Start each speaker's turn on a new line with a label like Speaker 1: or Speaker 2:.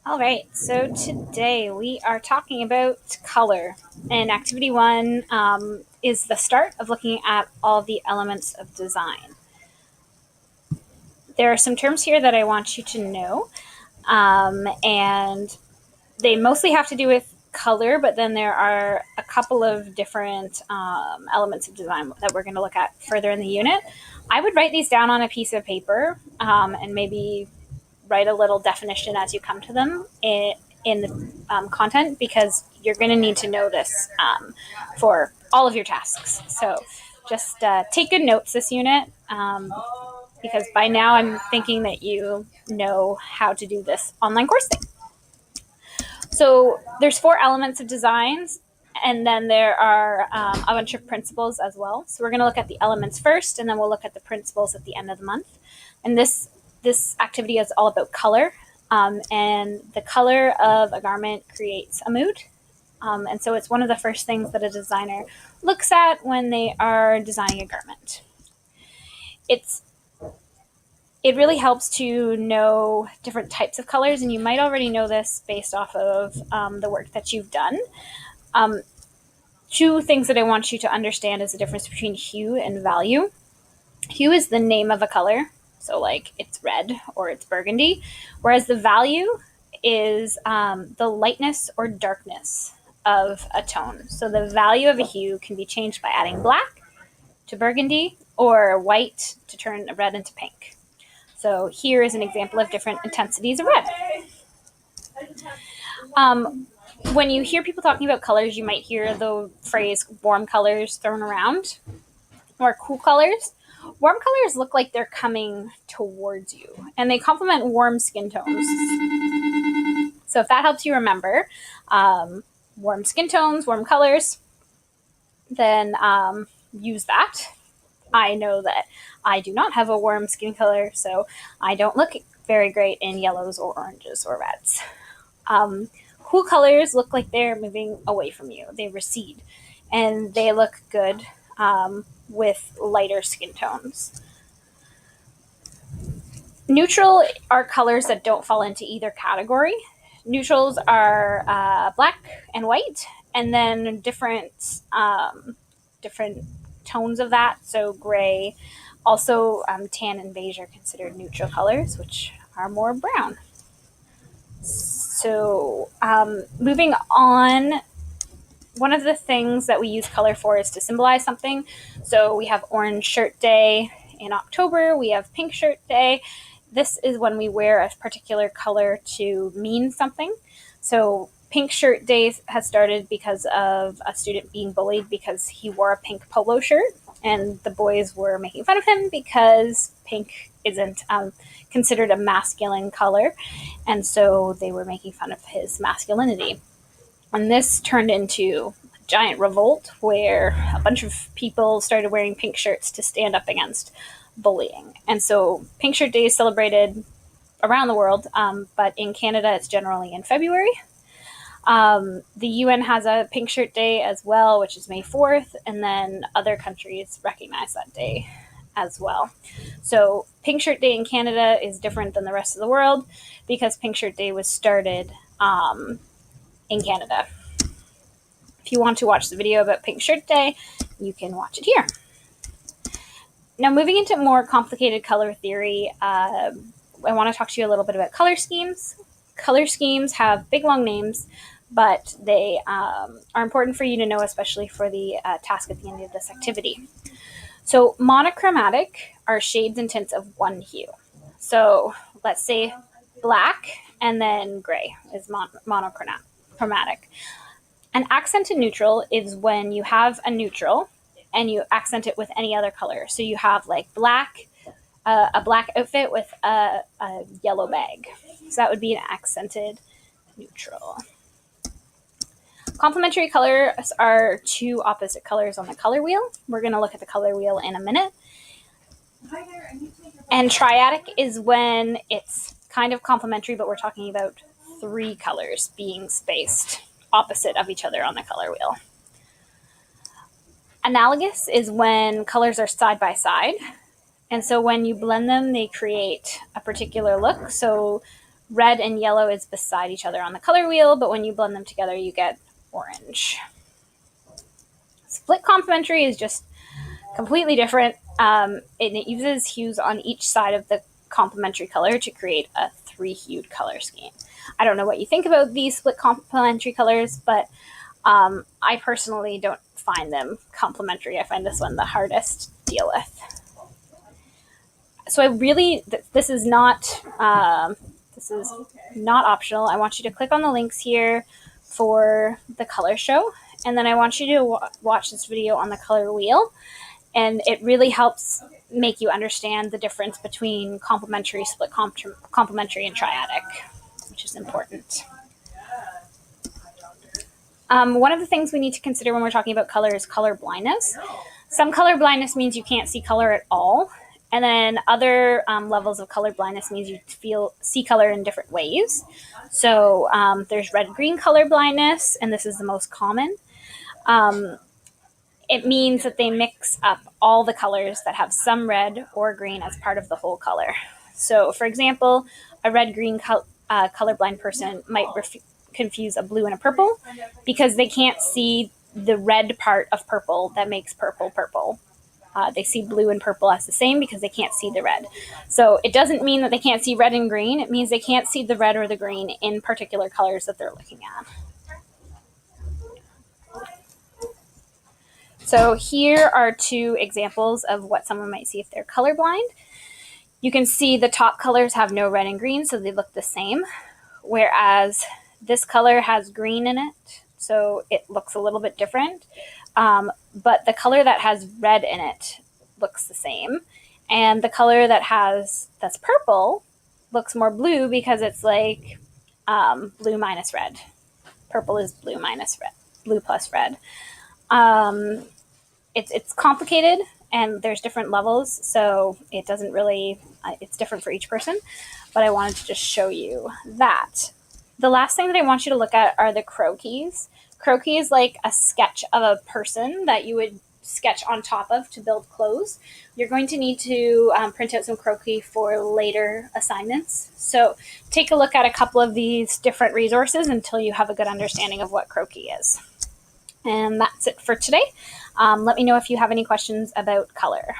Speaker 1: All right, so today we are talking about color, and activity one is the start of looking at all the elements of design. There are some terms here that I want you to know, and they mostly have to do with color, but then there are a couple of different elements of design that we're going to look at further in the unit. I would write these down on a piece of paper and maybe write a little definition as you come to them in the content, because you're going to need to know this for all of your tasks. So just take good notes this unit, because by now I'm thinking that you know how to do this online course thing. So there's 4 elements of designs, and then there are a bunch of principles as well. So we're going to look at the elements first, and then we'll look at the principles at the end of the month. And this activity is all about color, and the color of a garment creates a mood. And so it's one of the first things that a designer looks at when they are designing a garment. It really helps to know different types of colors, and you might already know this based off of the work that you've done. 2 things that I want you to understand is the difference between hue and value. Hue is the name of a color, so like it's red or it's burgundy, whereas the value is the lightness or darkness of a tone. So the value of a hue can be changed by adding black to burgundy or white to turn red into pink. So here is an example of different intensities of red. When you hear people talking about colors, you might hear the phrase warm colors thrown around, or cool colors. Warm colors look like they're coming towards you, and they complement warm skin tones. So if that helps you remember warm skin tones, warm colors, then use that. I know that I do not have a warm skin color, so I don't look very great in yellows or oranges or reds. Cool colors look like they're moving away from you. They recede, and they look good with lighter skin tones. Neutral are colors that don't fall into either category. Neutrals are black and white, and then different tones of that. So gray, also tan and beige are considered neutral colors, which are more brown. So moving on, one of the things that we use color for is to symbolize something. So we have Orange Shirt Day in October. We have Pink Shirt Day. This is when we wear a particular color to mean something. So Pink Shirt Day has started because of a student being bullied because he wore a pink polo shirt, and the boys were making fun of him because pink isn't considered a masculine color, and so they were making fun of his masculinity. And this turned into a giant revolt where a bunch of people started wearing pink shirts to stand up against bullying. And so Pink Shirt Day is celebrated around the world, but in Canada it's generally in February. The UN has a Pink Shirt Day as well, which is May 4th, and then other countries recognize that day as well. So Pink Shirt Day in Canada is different than the rest of the world because Pink Shirt Day was started in Canada. If you want to watch the video about Pink Shirt Day, you can watch it here. Now, moving into more complicated color theory, I want to talk to you a little bit about color schemes. Color schemes have big, long names, but they are important for you to know, especially for the task at the end of this activity. So monochromatic are shades and tints of one hue. So let's say black and then gray is monochromatic. An accented neutral is when you have a neutral and you accent it with any other color. So you have like black, a black outfit with a yellow bag. So that would be an accented neutral. Complementary colors are 2 opposite colors on the color wheel. We're going to look at the color wheel in a minute. And triadic is when it's kind of complementary, but we're talking about 3 colors being spaced opposite of each other on the color wheel. Analogous is when colors are side by side. And so when you blend them, they create a particular look. So red and yellow is beside each other on the color wheel, but when you blend them together, you get orange. Split complementary is just completely different. It uses hues on each side of the complementary color to create a 3-hued color scheme. I don't know what you think about these split complementary colors, but I personally don't find them complementary. I find this one the hardest to deal with. So this is not optional. I want you to click on the links here for the color show, and then I want you to watch this video on the color wheel, and it really helps make you understand the difference between complementary, split complementary, and triadic, which is important. One of the things we need to consider when we're talking about color is color blindness. Some color blindness means you can't see color at all. And then other levels of color blindness means you see color in different ways. So there's red-green color blindness, and this is the most common. It means that they mix up all the colors that have some red or green as part of the whole color. So, for example, a red-green colorblind person might confuse a blue and a purple because they can't see the red part of purple that makes purple purple. They see blue and purple as the same because they can't see the red. So it doesn't mean that they can't see red and green. It means they can't see the red or the green in particular colors that they're looking at. So here are 2 examples of what someone might see if they're colorblind. You can see the top colors have no red and green, so they look the same, whereas this color has green in it, so it looks a little bit different. But the color that has red in it looks the same. And the color that's purple looks more blue because it's like blue minus red. Purple is blue minus red, blue plus red. It's complicated and there's different levels, so it doesn't really, it's different for each person, but I wanted to just show you that. The last thing that I want you to look at are the croquis. Croquis is like a sketch of a person that you would sketch on top of to build clothes. You're going to need to print out some croquis for later assignments. So take a look at a couple of these different resources until you have a good understanding of what croquis is. And that's it for today. Let me know if you have any questions about color.